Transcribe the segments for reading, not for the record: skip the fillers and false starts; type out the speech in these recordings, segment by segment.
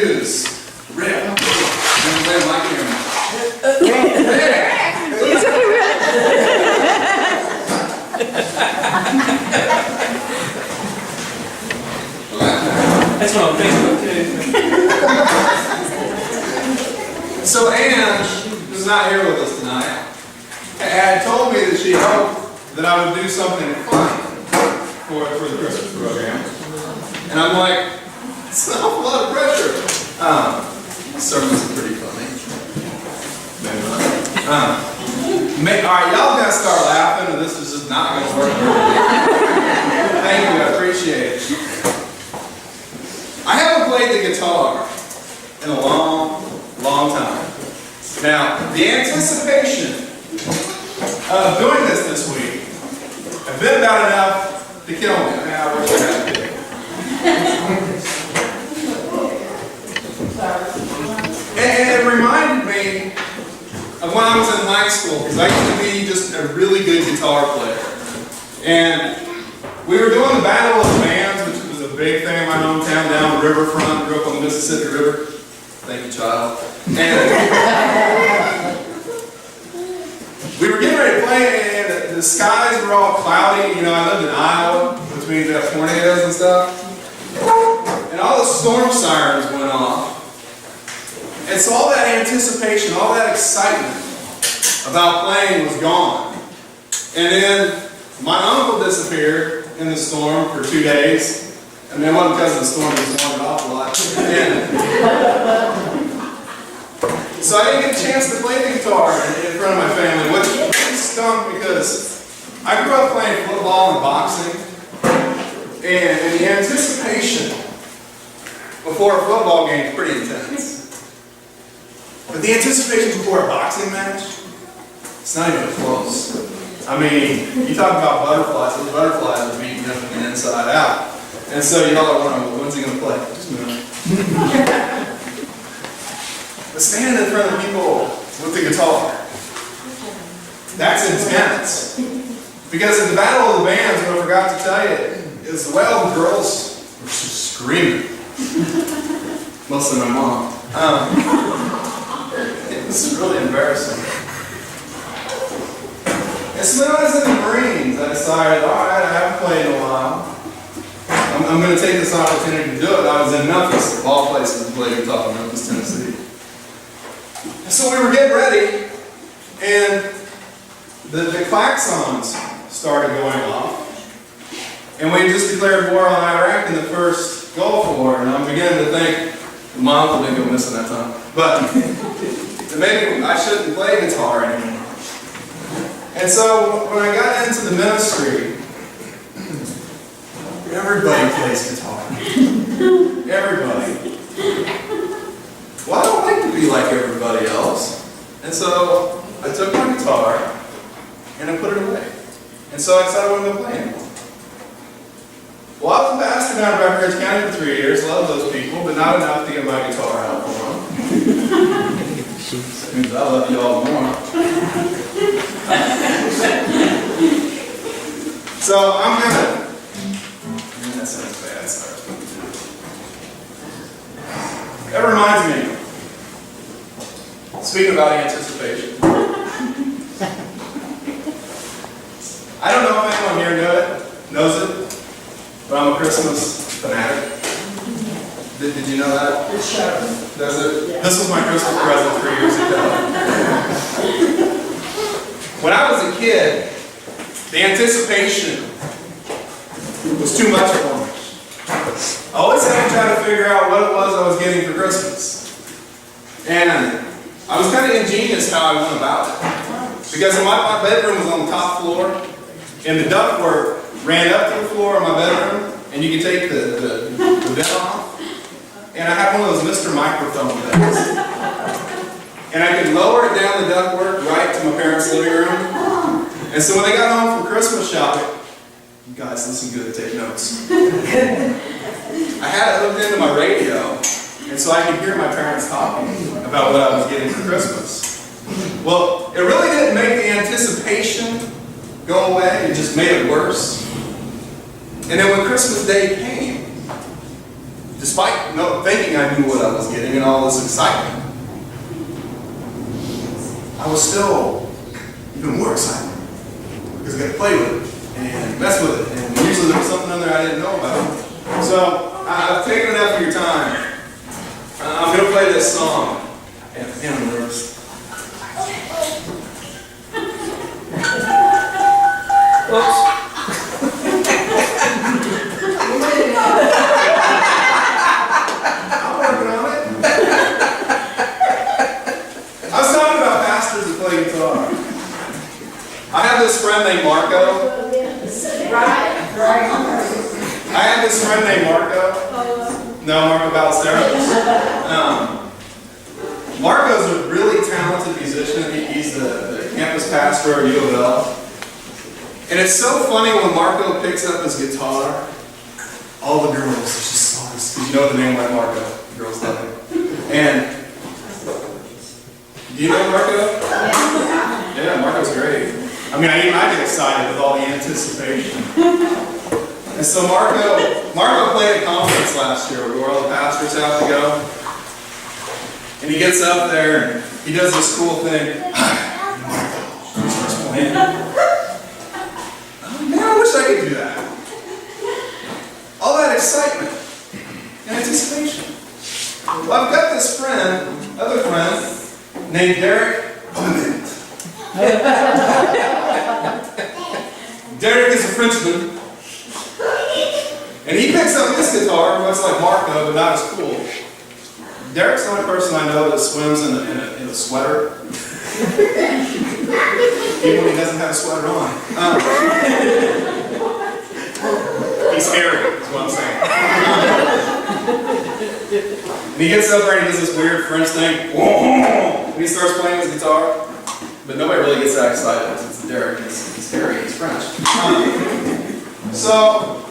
introduce Rick. I'm going to play my camera. That's what I'm Facebook too. So Ann, who's not here with us tonight, had told me that she hoped that I would do something fun for the Christmas program. And I'm like, it's an awful lot of pressure. Sermons are pretty funny. Maybe not. Alright, y'all gotta start laughing, and this is just not gonna work. Thank you, I appreciate it. I haven't played the guitar in a long, long time. Now, the anticipation of doing this week has been about enough to kill me. I wish I had it. And it reminded me of when I was in high school, because I used to be just a really good guitar player. And we were doing the Battle of the Bands, which was a big thing in my hometown down the riverfront. Grew up on the Mississippi River. Thank you, child. And we were getting ready to play, and the skies were all cloudy. You know, I lived in Iowa, which means we have tornadoes and stuff. And all the storm sirens went off. And so all that anticipation, all that excitement about playing was gone. And then my uncle disappeared in the storm for 2 days. And then it wasn't because of the storm, he just wandered off a lot. So I didn't get a chance to play the guitar in front of my family, which stunk because I grew up playing football and boxing. And the anticipation before a football game is pretty intense. But the anticipation before a boxing match, it's not even close. I mean, you talk about butterflies, those butterflies are beating them from the inside out. And so y'all are wondering, well, when's he going to play? Just a minute. But standing in front of people with the guitar, that's intense. Because in the Battle of the Bands, what I forgot to tell you, is the way all the girls were just screaming. Mostly my mom. It was really embarrassing. And so when I was in the Marines, I decided, all right, I haven't played in a while. I'm going to take this opportunity to do it. I was in Memphis, of all places, to play guitar in Memphis, Tennessee. And so we were getting ready, and the klaxons started going off. And we just declared war on Iraq in the first Gulf War, and I'm beginning to think, my uncle didn't go missing that time, but maybe I shouldn't play guitar anymore. And so when I got into the ministry, everybody plays guitar. Everybody. Well, I don't like to be like everybody else. And so I took my guitar and I put it away. And so I decided I wasn't going to play anymore. Well, I was a pastor down in Breckenridge County for 3 years, loved those people, but not enough to get my guitar out for them. That means I love you all more. So I'm gonna. That sounds bad, sorry. That reminds me, speaking about anticipation. I don't know if anyone here knows it, but I'm a Christmas fanatic. Did you know that? It's sharp. Does it? Yeah. This was my Christmas present 3 years ago. When I was a kid, the anticipation was too much for me. I always had to try to figure out what it was I was getting for Christmas. And I was kind of ingenious how I went about it. Because my bedroom was on the top floor, and the ductwork ran up to the floor of my bedroom, and you could take the vent off. And I had one of those Mr. Microphone things. And I could lower it down the ductwork right to my parents' living room. And so when they got home from Christmas shopping, you guys listen good, take notes. I had it hooked into my radio, and so I could hear my parents talking about what I was getting for Christmas. Well, it really didn't make the anticipation go away, it just made it worse. And then when Christmas Day came, despite thinking I knew what I was getting and all this excitement, I was still even more excited because I got to play with it and mess with it, and usually there was something in there I didn't know about. So I've taken enough of your time. I'm going to play this song. And I'm nervous. Oops. I'm working on it. I was talking about pastors that play guitar. I have this friend named Marco. I have this friend named Marco. No, Marco Ballesteros. Marco's a really talented musician. He's the campus pastor at U of L. And it's so funny when Marco picks up his guitar, all the girls just saw this, because you know the name like Marco. The girls love him. And do you know Marco? Yeah, Marco's great. I mean, I get excited with all the anticipation. And so Marco played a conference last year where all the pastors have to go. And he gets up there and he does this cool thing. He starts playing. Oh, man, I wish I could do that. All that excitement and anticipation. Well, I've got this other friend, named Derek Bonnet. Derek is a Frenchman. And he picks up his guitar, much like Marco, but not as cool. Derek's the only person I know that swims in a sweater. Even when he doesn't have a sweater on. He's scary, is what I'm saying. And he gets up there and he does this weird French thing. And he starts playing his guitar. But nobody really gets that excited since Derek is scary, he's French. So,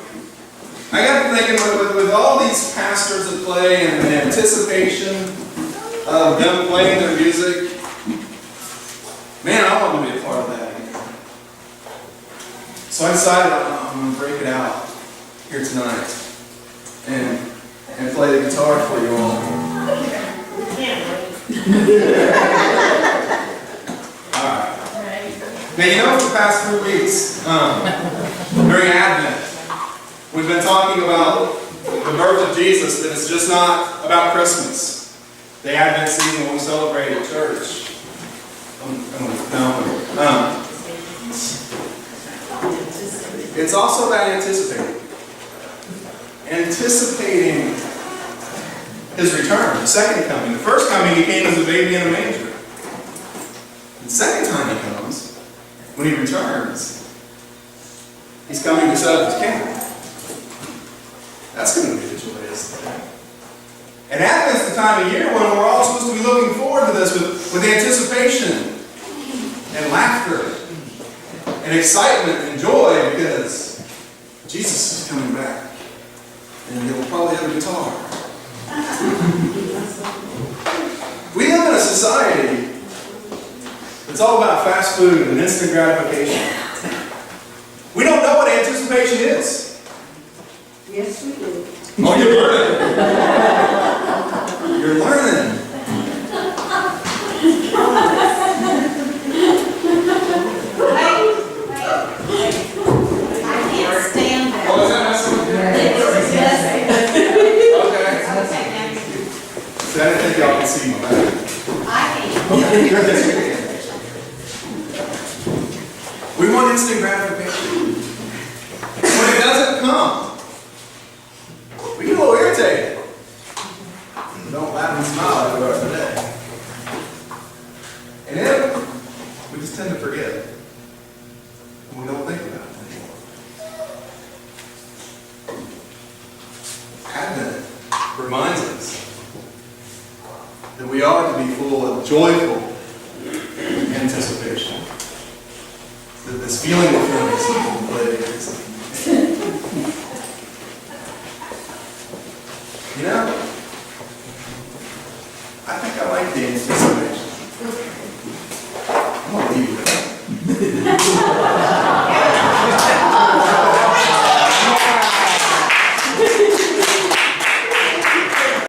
I got to thinking with all these pastors that play and the anticipation of them playing their music, man, I want to be a part of that. So I decided I'm going to break it out here tonight and play the guitar for you all. Alright. Now you know for the past 3 weeks, during Advent, we've been talking about the birth of Jesus, that it's just not about Christmas. The Advent season when we celebrate at church. It's also about anticipating. Anticipating His return, the second coming. The first coming, He came as a baby in a manger. The second time He comes, when He returns, He's coming to set up His kingdom. That's going to be the joyous thing. And Advent's the time of year when we're all supposed to be looking forward to this with anticipation and laughter and excitement and joy, because Jesus is coming back. And He'll probably have a guitar. We live in a society that's all about fast food and instant gratification. We don't know what anticipation is. Yes, we do. Oh, you're learning. You're learning. I can't stand that. Oh, is that messing with you? Okay. See, I didn't think y'all could see my back. We want instant gratification. When it doesn't come, we get a little irritated. Don't laugh and smile like we are today. And then we just tend to forget. And we don't think about it anymore. Advent reminds us that we are to be full of joyful anticipation. That this feeling we're feeling is something plays. You know, I think I like the anticipation